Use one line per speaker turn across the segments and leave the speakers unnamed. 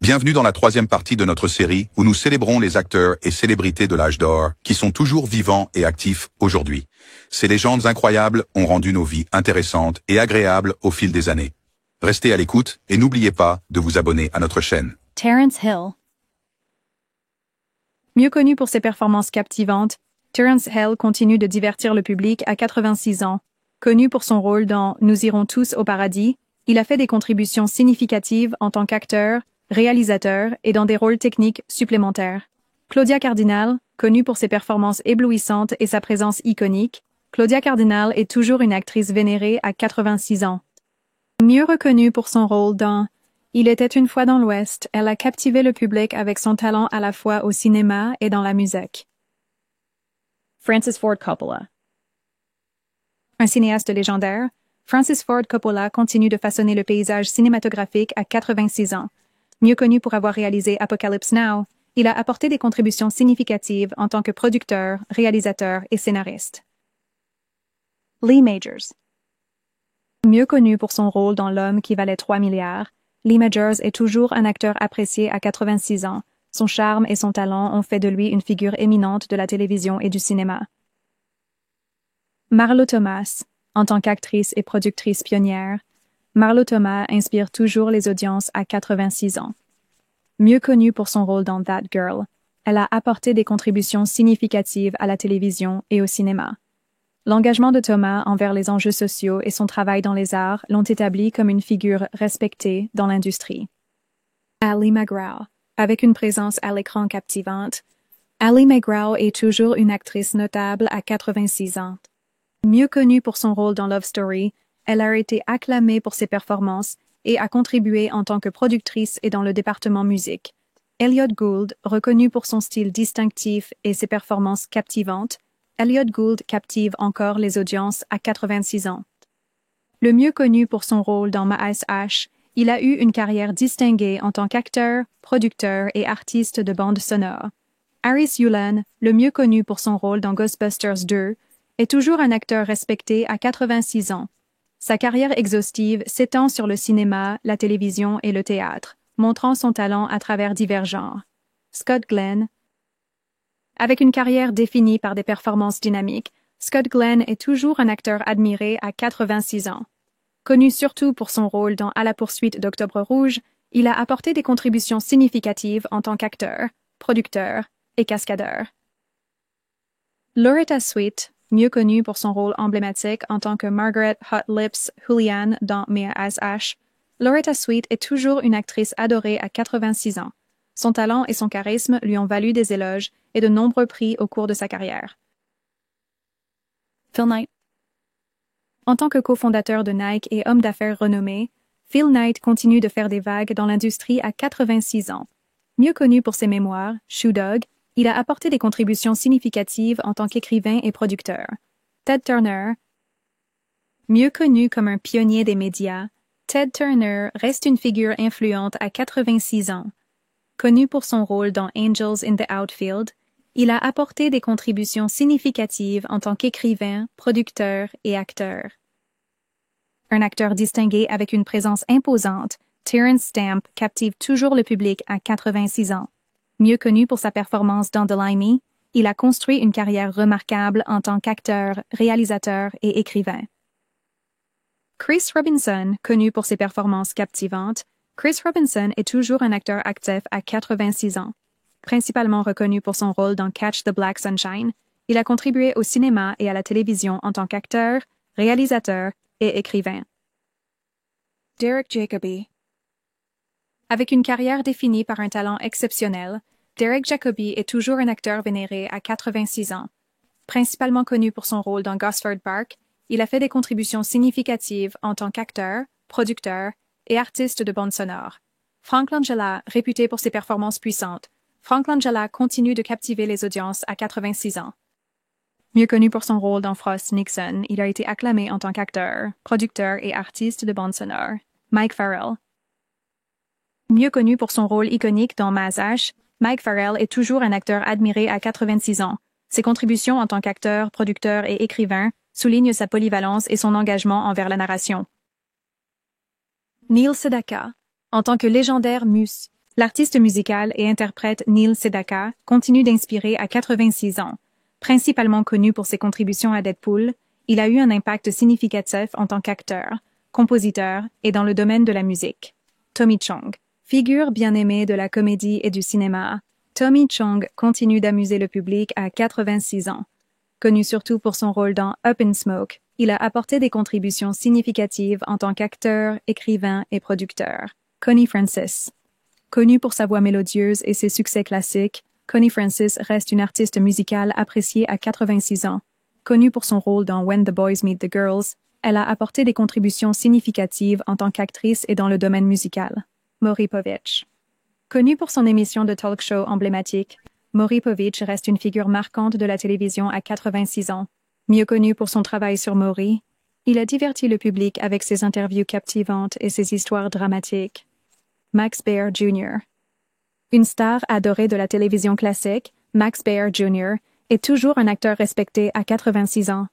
Bienvenue dans la troisième partie de notre série où nous célébrons les acteurs et célébrités de l'âge d'or qui sont toujours vivants et actifs aujourd'hui. Ces légendes incroyables ont rendu nos vies intéressantes et agréables au fil des années. Restez à l'écoute et n'oubliez pas de vous abonner à notre chaîne.
Terence Hill. Mieux connu pour ses performances captivantes, Terence Hill continue de divertir le public à 86 ans. Connu pour son rôle dans Nous irons tous au paradis, il a fait des contributions significatives en tant qu'acteur, réalisateur et dans des rôles techniques supplémentaires. Claudia Cardinal, connue pour ses performances éblouissantes et sa présence iconique, Claudia Cardinal est toujours une actrice vénérée à 86 ans. Mieux reconnue pour son rôle dans Il était une fois dans l'Ouest, elle a captivé le public avec son talent à la fois au cinéma et dans la musique. Francis Ford Coppola. Un cinéaste légendaire, Francis Ford Coppola continue de façonner le paysage cinématographique à 86 ans. Mieux connu pour avoir réalisé Apocalypse Now, il a apporté des contributions significatives en tant que producteur, réalisateur et scénariste. Lee Majors. Mieux connu pour son rôle dans L'homme qui valait 3 milliards, Lee Majors est toujours un acteur apprécié à 86 ans. Son charme et son talent ont fait de lui une figure éminente de la télévision et du cinéma. Marlo Thomas, en tant qu'actrice et productrice pionnière, Marlo Thomas inspire toujours les audiences à 86 ans. Mieux connue pour son rôle dans That Girl, elle a apporté des contributions significatives à la télévision et au cinéma. L'engagement de Thomas envers les enjeux sociaux et son travail dans les arts l'ont établi comme une figure respectée dans l'industrie. Ali MacGraw, avec une présence à l'écran captivante, Ali MacGraw est toujours une actrice notable à 86 ans. Mieux connue pour son rôle dans Love Story, elle a été acclamée pour ses performances et a contribué en tant que productrice et dans le département musique. Elliott Gould, reconnue pour son style distinctif et ses performances captivantes, Elliott Gould captive encore les audiences à 86 ans. Le mieux connu pour son rôle dans My Ice Ash, il a eu une carrière distinguée en tant qu'acteur, producteur et artiste de bande sonore. Harris Yulon, le mieux connu pour son rôle dans Ghostbusters 2, est toujours un acteur respecté à 86 ans. Sa carrière exhaustive s'étend sur le cinéma, la télévision et le théâtre, montrant son talent à travers divers genres. Scott Glenn. Avec une carrière définie par des performances dynamiques, Scott Glenn est toujours un acteur admiré à 86 ans. Connu surtout pour son rôle dans À la poursuite d'Octobre Rouge, il a apporté des contributions significatives en tant qu'acteur, producteur et cascadeur. Loretta Swit, mieux connue pour son rôle emblématique en tant que Margaret Hot Lips Julian dans My Ice Ash, Loretta Swit est toujours une actrice adorée à 86 ans. Son talent et son charisme lui ont valu des éloges et de nombreux prix au cours de sa carrière. Phil Knight. En tant que cofondateur de Nike et homme d'affaires renommé, Phil Knight continue de faire des vagues dans l'industrie à 86 ans. Mieux connu pour ses mémoires, Shoe Dog, il a apporté des contributions significatives en tant qu'écrivain et producteur. Ted Turner. Mieux connu comme un pionnier des médias, Ted Turner reste une figure influente à 86 ans. Connu pour son rôle dans Angels in the Outfield, il a apporté des contributions significatives en tant qu'écrivain, producteur et acteur. Un acteur distingué avec une présence imposante, Terence Stamp captive toujours le public à 86 ans. Mieux connu pour sa performance dans The Limey, il a construit une carrière remarquable en tant qu'acteur, réalisateur et écrivain. Chris Robinson, connu pour ses performances captivantes, Chris Robinson est toujours un acteur actif à 86 ans. Principalement reconnu pour son rôle dans Catch the Black Sunshine, il a contribué au cinéma et à la télévision en tant qu'acteur, réalisateur et écrivain. Derek Jacobi. Avec une carrière définie par un talent exceptionnel, Derek Jacobi est toujours un acteur vénéré à 86 ans. Principalement connu pour son rôle dans Gosford Park, il a fait des contributions significatives en tant qu'acteur, producteur et artiste de bande sonore. Frank Langella, réputé pour ses performances puissantes, Frank Langella continue de captiver les audiences à 86 ans. Mieux connu pour son rôle dans Frost Nixon, il a été acclamé en tant qu'acteur, producteur et artiste de bande sonore. Mike Farrell. Mieux connu pour son rôle iconique dans Maz Ash, Mike Farrell est toujours un acteur admiré à 86 ans. Ses contributions en tant qu'acteur, producteur et écrivain soulignent sa polyvalence et son engagement envers la narration. Neil Sedaka. En tant que légendaire Mus, L'artiste musical et interprète Neil Sedaka continue d'inspirer à 86 ans. Principalement connu pour ses contributions à Deadpool, il a eu un impact significatif en tant qu'acteur, compositeur et dans le domaine de la musique. Tommy Chong. Figure bien aimée de la comédie et du cinéma, Tommy Chong continue d'amuser le public à 86 ans. Connu surtout pour son rôle dans Up in Smoke, il a apporté des contributions significatives en tant qu'acteur, écrivain et producteur. Connie Francis. Connue pour sa voix mélodieuse et ses succès classiques, Connie Francis reste une artiste musicale appréciée à 86 ans. Connue pour son rôle dans When the Boys Meet the Girls, elle a apporté des contributions significatives en tant qu'actrice et dans le domaine musical. Maury Povich. Connue pour son émission de talk show emblématique, Maury Povich reste une figure marquante de la télévision à 86 ans. Mieux connu pour son travail sur Maury, il a diverti le public avec ses interviews captivantes et ses histoires dramatiques. Max Baer Jr. Une star adorée de la télévision classique, Max Baer Jr. est toujours un acteur respecté à 86 ans.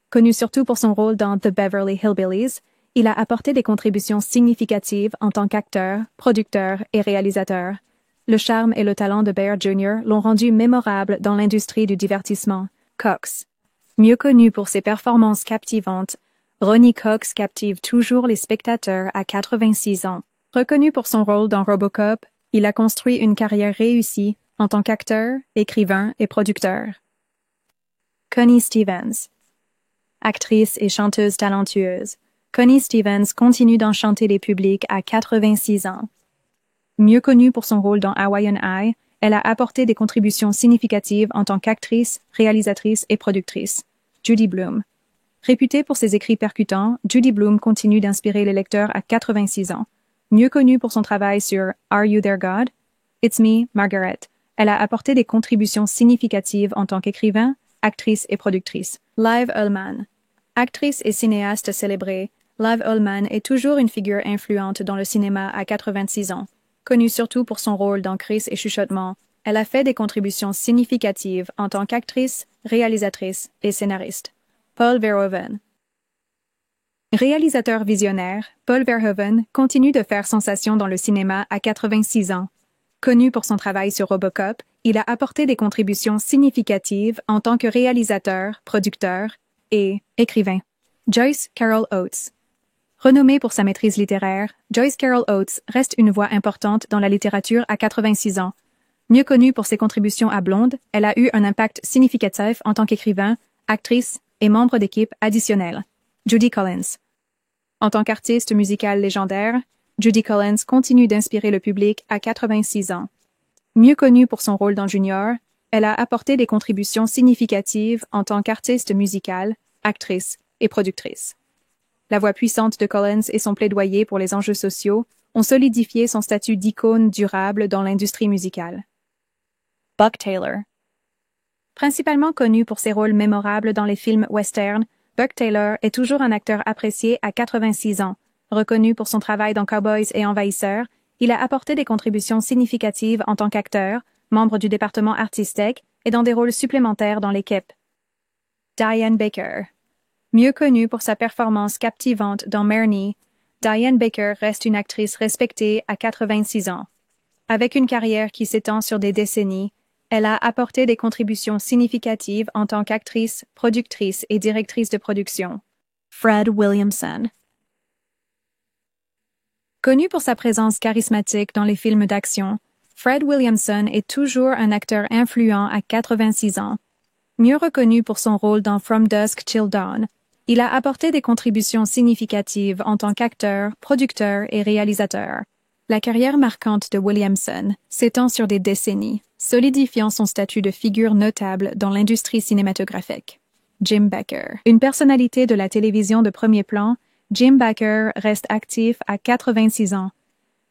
Connu surtout pour son rôle dans The Beverly Hillbillies, il a apporté des contributions significatives en tant qu'acteur, producteur et réalisateur. Le charme et le talent de Baer Jr. l'ont rendu mémorable dans l'industrie du divertissement. Cox. Mieux connu pour ses performances captivantes, Ronny Cox captive toujours les spectateurs à 86 ans. Reconnu pour son rôle dans RoboCop, il a construit une carrière réussie en tant qu'acteur, écrivain et producteur. Connie Stevens. Actrice et chanteuse talentueuse, Connie Stevens continue d'enchanter les publics à 86 ans. Mieux connue pour son rôle dans Hawaiian Eye, elle a apporté des contributions significatives en tant qu'actrice, réalisatrice et productrice. Judy Blume. Réputée pour ses écrits percutants, Judy Blume continue d'inspirer les lecteurs à 86 ans. Mieux connue pour son travail sur Are You There God? It's Me, Margaret. Elle a apporté des contributions significatives en tant qu'écrivain, actrice et productrice. Liv Ullmann. Actrice et cinéaste célébrée, Liv Ullmann est toujours une figure influente dans le cinéma à 86 ans. Connue surtout pour son rôle dans Chris et Chuchotement, elle a fait des contributions significatives en tant qu'actrice, réalisatrice et scénariste. Paul Verhoeven. Réalisateur visionnaire, Paul Verhoeven continue de faire sensation dans le cinéma à 86 ans. Connu pour son travail sur RoboCop, il a apporté des contributions significatives en tant que réalisateur, producteur et écrivain. Joyce Carol Oates. Renommée pour sa maîtrise littéraire, Joyce Carol Oates reste une voix importante dans la littérature à 86 ans. Mieux connue pour ses contributions à Blonde, elle a eu un impact significatif en tant qu'écrivain, actrice et membre d'équipe additionnelle. Judy Collins. En tant qu'artiste musical légendaire, Judy Collins continue d'inspirer le public à 86 ans. Mieux connue pour son rôle dans Junior, elle a apporté des contributions significatives en tant qu'artiste musicale, actrice et productrice. La voix puissante de Collins et son plaidoyer pour les enjeux sociaux ont solidifié son statut d'icône durable dans l'industrie musicale. Buck Taylor. Principalement connu pour ses rôles mémorables dans les films western, Buck Taylor est toujours un acteur apprécié à 86 ans. Reconnu pour son travail dans Cowboys et Envahisseurs, il a apporté des contributions significatives en tant qu'acteur, membre du département artistique et dans des rôles supplémentaires dans l'équipe. Diane Baker. Mieux connue pour sa performance captivante dans Marnie, Diane Baker reste une actrice respectée à 86 ans. Avec une carrière qui s'étend sur des décennies, elle a apporté des contributions significatives en tant qu'actrice, productrice et directrice de production. Fred Williamson. Connu pour sa présence charismatique dans les films d'action, Fred Williamson est toujours un acteur influent à 86 ans. Mieux reconnu pour son rôle dans From Dusk Till Dawn, il a apporté des contributions significatives en tant qu'acteur, producteur et réalisateur. La carrière marquante de Williamson s'étend sur des décennies, solidifiant son statut de figure notable dans l'industrie cinématographique. Jim Bakker. Une personnalité de la télévision de premier plan, Jim Bakker reste actif à 86 ans.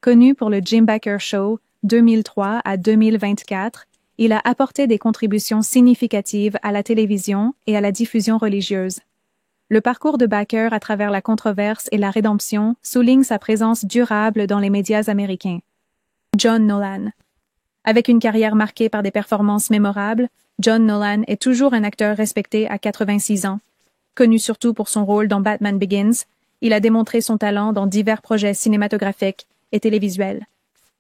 Connu pour le Jim Bakker Show 2003 à 2024, il a apporté des contributions significatives à la télévision et à la diffusion religieuse. Le parcours de Bakker à travers la controverse et la rédemption souligne sa présence durable dans les médias américains. John Nolan. Avec une carrière marquée par des performances mémorables, John Nolan est toujours un acteur respecté à 86 ans. Connu surtout pour son rôle dans Batman Begins, il a démontré son talent dans divers projets cinématographiques et télévisuels.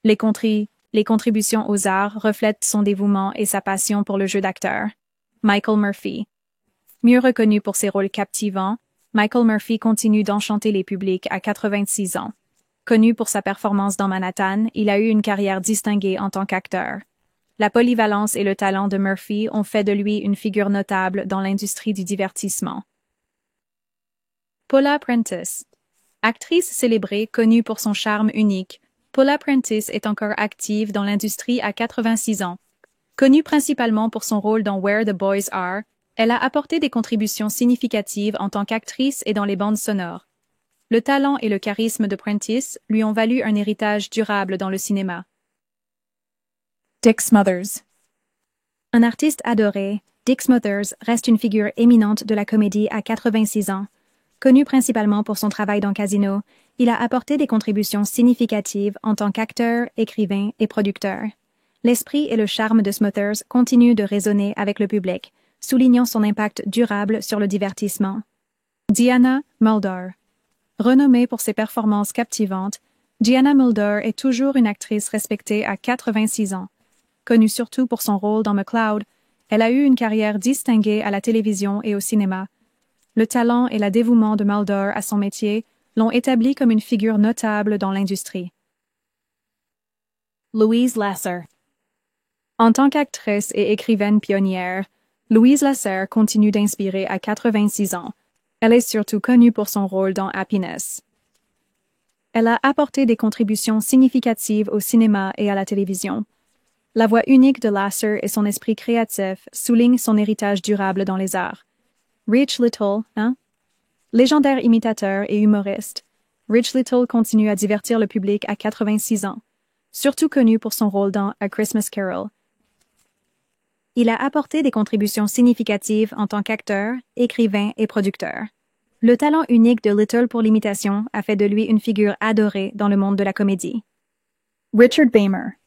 Les contrées les contributions aux arts reflètent son dévouement et sa passion pour le jeu d'acteur. Michael Murphy. Mieux reconnu pour ses rôles captivants, Michael Murphy continue d'enchanter les publics à 86 ans. Connu pour sa performance dans Manhattan, il a eu une carrière distinguée en tant qu'acteur. La polyvalence et le talent de Murphy ont fait de lui une figure notable dans l'industrie du divertissement. Paula Prentice. Actrice célébrée connue pour son charme unique, Paula Prentice est encore active dans l'industrie à 86 ans. Connue principalement pour son rôle dans Where the Boys Are, elle a apporté des contributions significatives en tant qu'actrice et dans les bandes sonores. Le talent et le charisme de Prentice lui ont valu un héritage durable dans le cinéma. Dick Smothers. Un artiste adoré, Dick Smothers reste une figure éminente de la comédie à 86 ans. Connu principalement pour son travail dans Casino, il a apporté des contributions significatives en tant qu'acteur, écrivain et producteur. L'esprit et le charme de Smothers continuent de résonner avec le public, soulignant son impact durable sur le divertissement. Diana Muldaur. Renommée pour ses performances captivantes, Diana Muldaur est toujours une actrice respectée à 86 ans. Connue surtout pour son rôle dans McCloud, elle a eu une carrière distinguée à la télévision et au cinéma. Le talent et le dévouement de Muldaur à son métier l'ont établie comme une figure notable dans l'industrie. Louise Lasser. En tant qu'actrice et écrivaine pionnière, Louise Lasser continue d'inspirer à 86 ans. Elle est surtout connue pour son rôle dans Happiness. Elle a apporté des contributions significatives au cinéma et à la télévision. La voix unique de Lasser et son esprit créatif soulignent son héritage durable dans les arts. Rich Little, légendaire imitateur et humoriste, Rich Little continue à divertir le public à 86 ans, surtout connu pour son rôle dans A Christmas Carol. Il a apporté des contributions significatives en tant qu'acteur, écrivain et producteur. Le talent unique de Little pour l'imitation a fait de lui une figure adorée dans le monde de la comédie. Richard Beymer.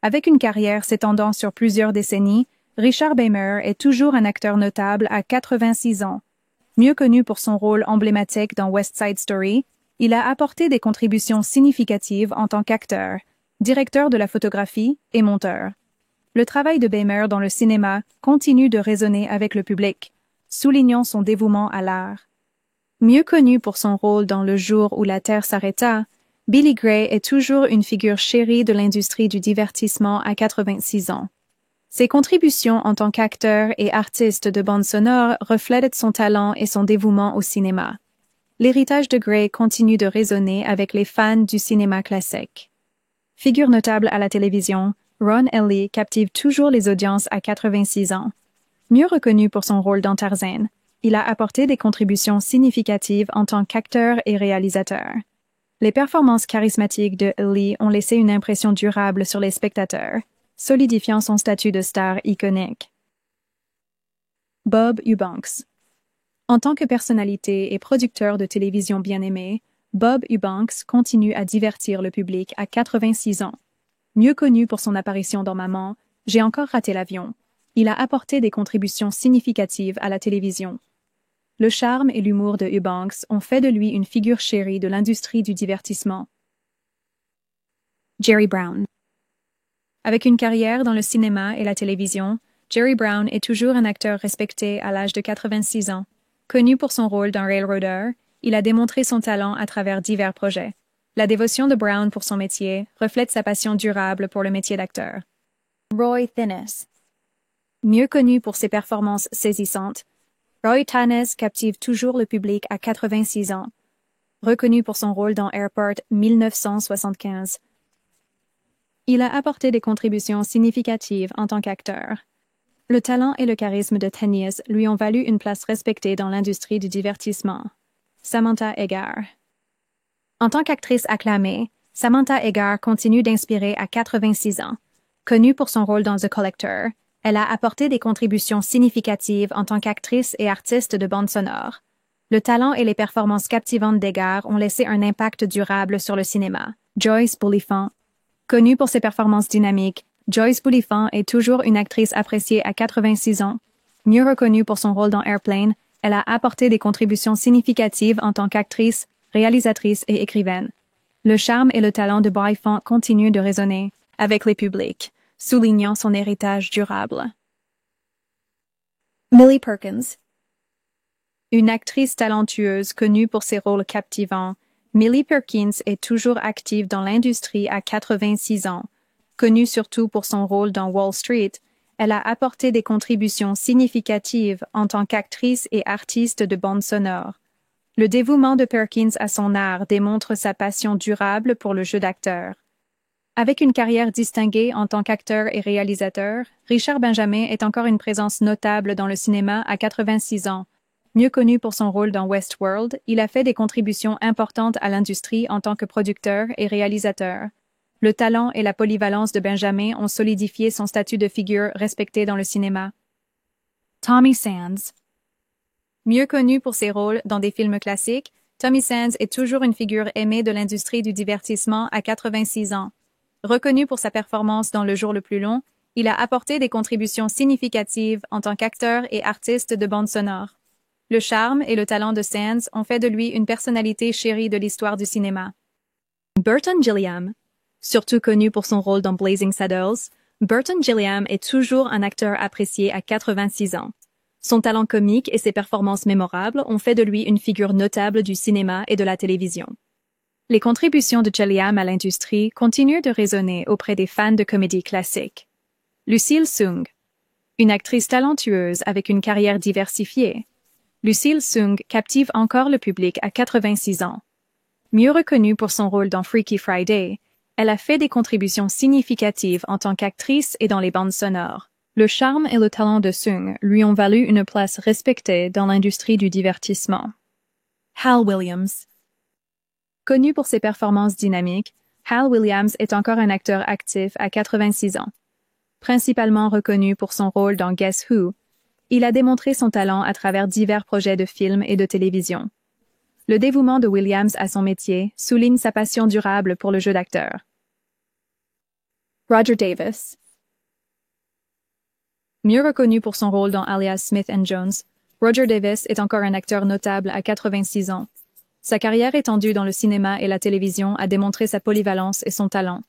Avec une carrière s'étendant sur plusieurs décennies, Richard Beymer est toujours un acteur notable à 86 ans. Mieux connu pour son rôle emblématique dans West Side Story, il a apporté des contributions significatives en tant qu'acteur, directeur de la photographie et monteur. Le travail de Beymer dans le cinéma continue de résonner avec le public, soulignant son dévouement à l'art. Mieux connu pour son rôle dans Le jour où la Terre s'arrêta, Billy Gray est toujours une figure chérie de l'industrie du divertissement à 86 ans. Ses contributions en tant qu'acteur et artiste de bande sonore reflètent son talent et son dévouement au cinéma. L'héritage de Gray continue de résonner avec les fans du cinéma classique. Figure notable à la télévision, Ron Ellie captive toujours les audiences à 86 ans. Mieux reconnu pour son rôle dans Tarzan, il a apporté des contributions significatives en tant qu'acteur et réalisateur. Les performances charismatiques de Ellie ont laissé une impression durable sur les spectateurs, solidifiant son statut de star iconique. Bob Eubanks. En tant que personnalité et producteur de télévision bien-aimé, Bob Eubanks continue à divertir le public à 86 ans. Mieux connu pour son apparition dans Maman, J'ai encore raté l'avion, il a apporté des contributions significatives à la télévision. Le charme et l'humour de Eubanks ont fait de lui une figure chérie de l'industrie du divertissement. Jerry Brown. Avec une carrière dans le cinéma et la télévision, Jerry Brown est toujours un acteur respecté à l'âge de 86 ans. Connu pour son rôle dans Railroader, il a démontré son talent à travers divers projets. La dévotion de Brown pour son métier reflète sa passion durable pour le métier d'acteur. Roy Thaness. Mieux connu pour ses performances saisissantes, Roy Thaness captive toujours le public à 86 ans. Reconnu pour son rôle dans Airport 1975, il a apporté des contributions significatives en tant qu'acteur. Le talent et le charisme de Thaness lui ont valu une place respectée dans l'industrie du divertissement. Samantha Eggar. En tant qu'actrice acclamée, Samantha Eggar continue d'inspirer à 86 ans. Connue pour son rôle dans The Collector, elle a apporté des contributions significatives en tant qu'actrice et artiste de bande sonore. Le talent et les performances captivantes d'Eggar ont laissé un impact durable sur le cinéma. Joyce Bulifant. Connue pour ses performances dynamiques, Joyce Bulifant est toujours une actrice appréciée à 86 ans. Mieux reconnue pour son rôle dans Airplane, elle a apporté des contributions significatives en tant qu'actrice, réalisatrice et écrivaine. Le charme et le talent de Bulifant continuent de résonner, avec les publics, soulignant son héritage durable. Millie Perkins. Une actrice talentueuse connue pour ses rôles captivants, Millie Perkins est toujours active dans l'industrie à 86 ans. Connue surtout pour son rôle dans Wall Street, elle a apporté des contributions significatives en tant qu'actrice et artiste de bande sonore. Le dévouement de Perkins à son art démontre sa passion durable pour le jeu d'acteur. Avec une carrière distinguée en tant qu'acteur et réalisateur, Richard Benjamin est encore une présence notable dans le cinéma à 86 ans. Mieux connu pour son rôle dans Westworld, il a fait des contributions importantes à l'industrie en tant que producteur et réalisateur. Le talent et la polyvalence de Benjamin ont solidifié son statut de figure respectée dans le cinéma. Tommy Sands. Mieux connu pour ses rôles dans des films classiques, Tommy Sands est toujours une figure aimée de l'industrie du divertissement à 86 ans. Reconnu pour sa performance dans Le Jour le plus long, il a apporté des contributions significatives en tant qu'acteur et artiste de bande sonore. Le charme et le talent de Sands ont fait de lui une personnalité chérie de l'histoire du cinéma. Burton Gilliam. Surtout connu pour son rôle dans Blazing Saddles, Burton Gilliam est toujours un acteur apprécié à 86 ans. Son talent comique et ses performances mémorables ont fait de lui une figure notable du cinéma et de la télévision. Les contributions de Gilliam à l'industrie continuent de résonner auprès des fans de comédie classique. Lucille Sung. Une actrice talentueuse avec une carrière diversifiée. Lucille Sung captive encore le public à 86 ans. Mieux reconnue pour son rôle dans Freaky Friday, elle a fait des contributions significatives en tant qu'actrice et dans les bandes sonores. Le charme et le talent de Sung lui ont valu une place respectée dans l'industrie du divertissement. Hal Williams. Connu pour ses performances dynamiques, Hal Williams est encore un acteur actif à 86 ans. Principalement reconnu pour son rôle dans Guess Who, il a démontré son talent à travers divers projets de films et de télévision. Le dévouement de Williams à son métier souligne sa passion durable pour le jeu d'acteur. Roger Davis. Mieux reconnu pour son rôle dans Alias Smith & Jones, Roger Davis est encore un acteur notable à 86 ans. Sa carrière étendue dans le cinéma et la télévision a démontré sa polyvalence et son talent.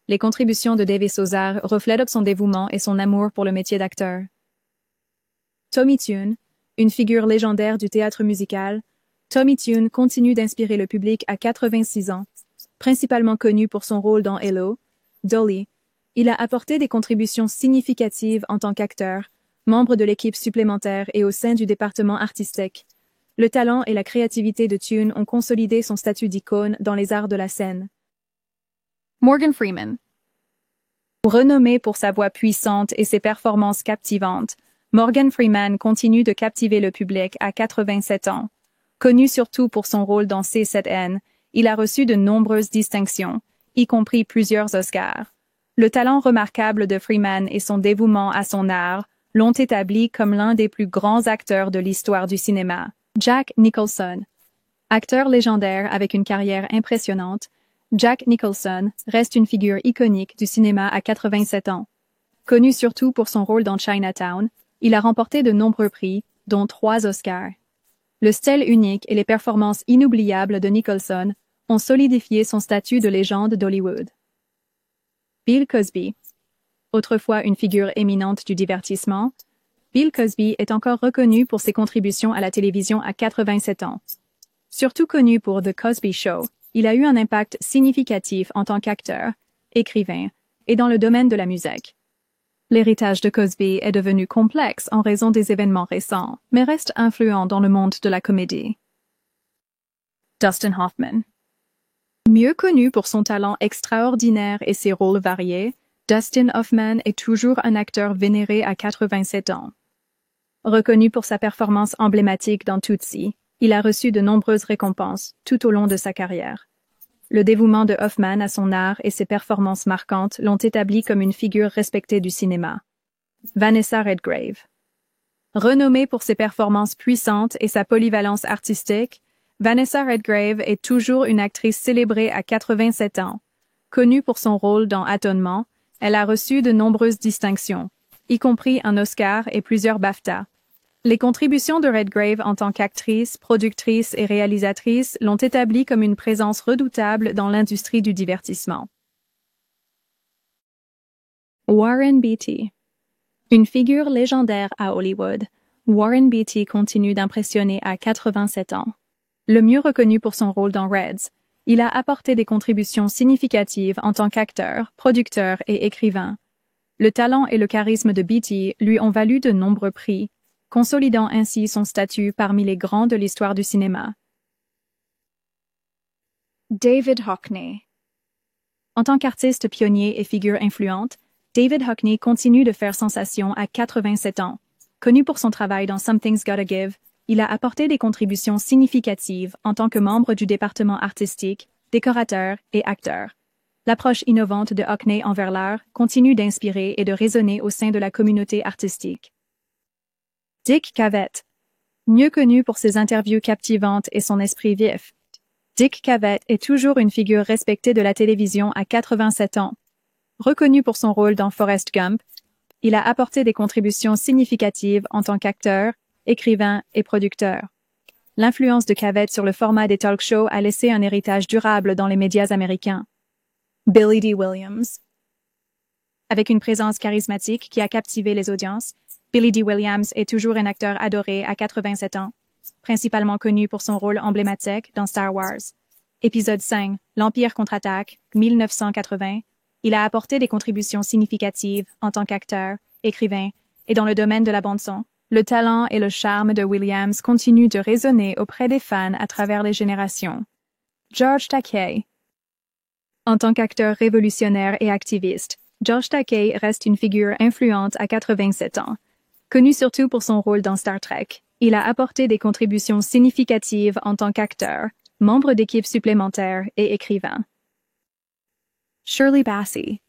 Les contributions de Davis aux arts reflètent son dévouement et son amour pour le métier d'acteur. Tommy Tune, une figure légendaire du théâtre musical, Tommy Tune continue d'inspirer le public à 86 ans. Principalement connu pour son rôle dans Hello, Dolly, il a apporté des contributions significatives en tant qu'acteur, membre de l'équipe supplémentaire et au sein du département artistique. Le talent et la créativité de Tune ont consolidé son statut d'icône dans les arts de la scène. Morgan Freeman. Renommé pour sa voix puissante et ses performances captivantes, Morgan Freeman continue de captiver le public à 87 ans. Connu surtout pour son rôle dans C7N, il a reçu de nombreuses distinctions, y compris plusieurs Oscars. Le talent remarquable de Freeman et son dévouement à son art l'ont établi comme l'un des plus grands acteurs de l'histoire du cinéma. Jack Nicholson. Acteur légendaire avec une carrière impressionnante, Jack Nicholson reste une figure iconique du cinéma à 87 ans. Connu surtout pour son rôle dans Chinatown, il a remporté de nombreux prix, dont 3 Oscars. Le style unique et les performances inoubliables de Nicholson ont solidifié son statut de légende d'Hollywood. Bill Cosby. Autrefois une figure éminente du divertissement, Bill Cosby est encore reconnu pour ses contributions à la télévision à 87 ans. Surtout connu pour The Cosby Show, il a eu un impact significatif en tant qu'acteur, écrivain et dans le domaine de la musique. L'héritage de Cosby est devenu complexe en raison des événements récents, mais reste influent dans le monde de la comédie. Dustin Hoffman. Mieux connu pour son talent extraordinaire et ses rôles variés, Dustin Hoffman est toujours un acteur vénéré à 87 ans. Reconnu pour sa performance emblématique dans Tootsie, il a reçu de nombreuses récompenses tout au long de sa carrière. Le dévouement de Hoffman à son art et ses performances marquantes l'ont établi comme une figure respectée du cinéma. Vanessa Redgrave. Renommée pour ses performances puissantes et sa polyvalence artistique, Vanessa Redgrave est toujours une actrice célébrée à 87 ans. Connue pour son rôle dans Atonement, elle a reçu de nombreuses distinctions, y compris un Oscar et plusieurs BAFTA. Les contributions de Redgrave en tant qu'actrice, productrice et réalisatrice l'ont établie comme une présence redoutable dans l'industrie du divertissement. Warren Beatty. Une figure légendaire à Hollywood, Warren Beatty continue d'impressionner à 87 ans. Le mieux reconnu pour son rôle dans Reds, il a apporté des contributions significatives en tant qu'acteur, producteur et écrivain. Le talent et le charisme de Beatty lui ont valu de nombreux prix, consolidant ainsi son statut parmi les grands de l'histoire du cinéma. David Hockney. En tant qu'artiste pionnier et figure influente, David Hockney continue de faire sensation à 87 ans. Connu pour son travail dans Something's Gotta Give, il a apporté des contributions significatives en tant que membre du département artistique, décorateur et acteur. L'approche innovante de Hockney envers l'art continue d'inspirer et de résonner au sein de la communauté artistique. Dick Cavett. Mieux connu pour ses interviews captivantes et son esprit vif, Dick Cavett est toujours une figure respectée de la télévision à 87 ans. Reconnu pour son rôle dans Forrest Gump, il a apporté des contributions significatives en tant qu'acteur, écrivain et producteur. L'influence de Cavett sur le format des talk shows a laissé un héritage durable dans les médias américains. Billy Dee Williams. Avec une présence charismatique qui a captivé les audiences, Billy Dee Williams est toujours un acteur adoré à 87 ans, principalement connu pour son rôle emblématique dans Star Wars. Épisode 5, L'Empire contre-attaque, 1980, il a apporté des contributions significatives en tant qu'acteur, écrivain, et dans le domaine de la bande-son. Le talent et le charme de Williams continuent de résonner auprès des fans à travers les générations. George Takei. En tant qu'acteur révolutionnaire et activiste, George Takei reste une figure influente à 87 ans. Connu surtout pour son rôle dans Star Trek, il a apporté des contributions significatives en tant qu'acteur, membre d'équipes supplémentaires et écrivain. Shirley Bassey.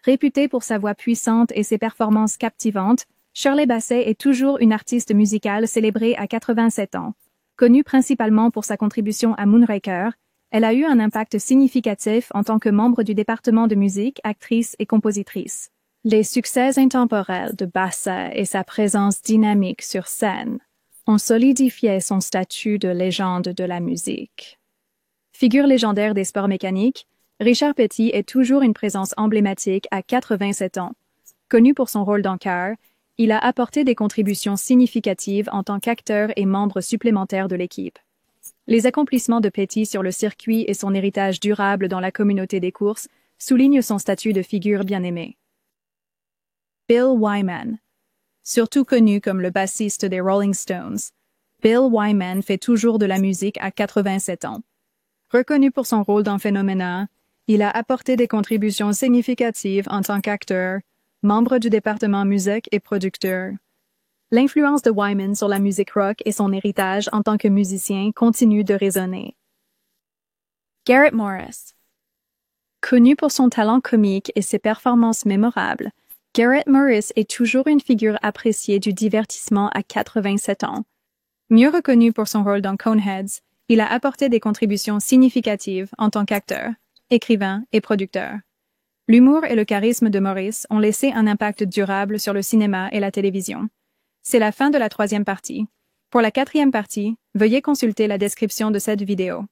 Réputée pour sa voix puissante et ses performances captivantes, Shirley Bassey est toujours une artiste musicale célébrée à 87 ans. Connue principalement pour sa contribution à Moonraker, elle a eu un impact significatif en tant que membre du département de musique, actrice et compositrice. Les succès intemporels de Bassey et sa présence dynamique sur scène ont solidifié son statut de légende de la musique. Figure légendaire des sports mécaniques, Richard Petty est toujours une présence emblématique à 87 ans. Connu pour son rôle dans Cars, il a apporté des contributions significatives en tant qu'acteur et membre supplémentaire de l'équipe. Les accomplissements de Petty sur le circuit et son héritage durable dans la communauté des courses soulignent son statut de figure bien-aimée. Bill Wyman. Surtout connu comme le bassiste des Rolling Stones, Bill Wyman fait toujours de la musique à 87 ans. Reconnu pour son rôle dans Phenomena, il a apporté des contributions significatives en tant qu'acteur, membre du département musique et producteur. L'influence de Wyman sur la musique rock et son héritage en tant que musicien continue de résonner. Garrett Morris. Connu pour son talent comique et ses performances mémorables, Garrett Morris est toujours une figure appréciée du divertissement à 87 ans. Mieux reconnu pour son rôle dans Coneheads, il a apporté des contributions significatives en tant qu'acteur, écrivain et producteur. L'humour et le charisme de Morris ont laissé un impact durable sur le cinéma et la télévision. C'est la fin de la 3e partie. Pour la 4e partie, veuillez consulter la description de cette vidéo.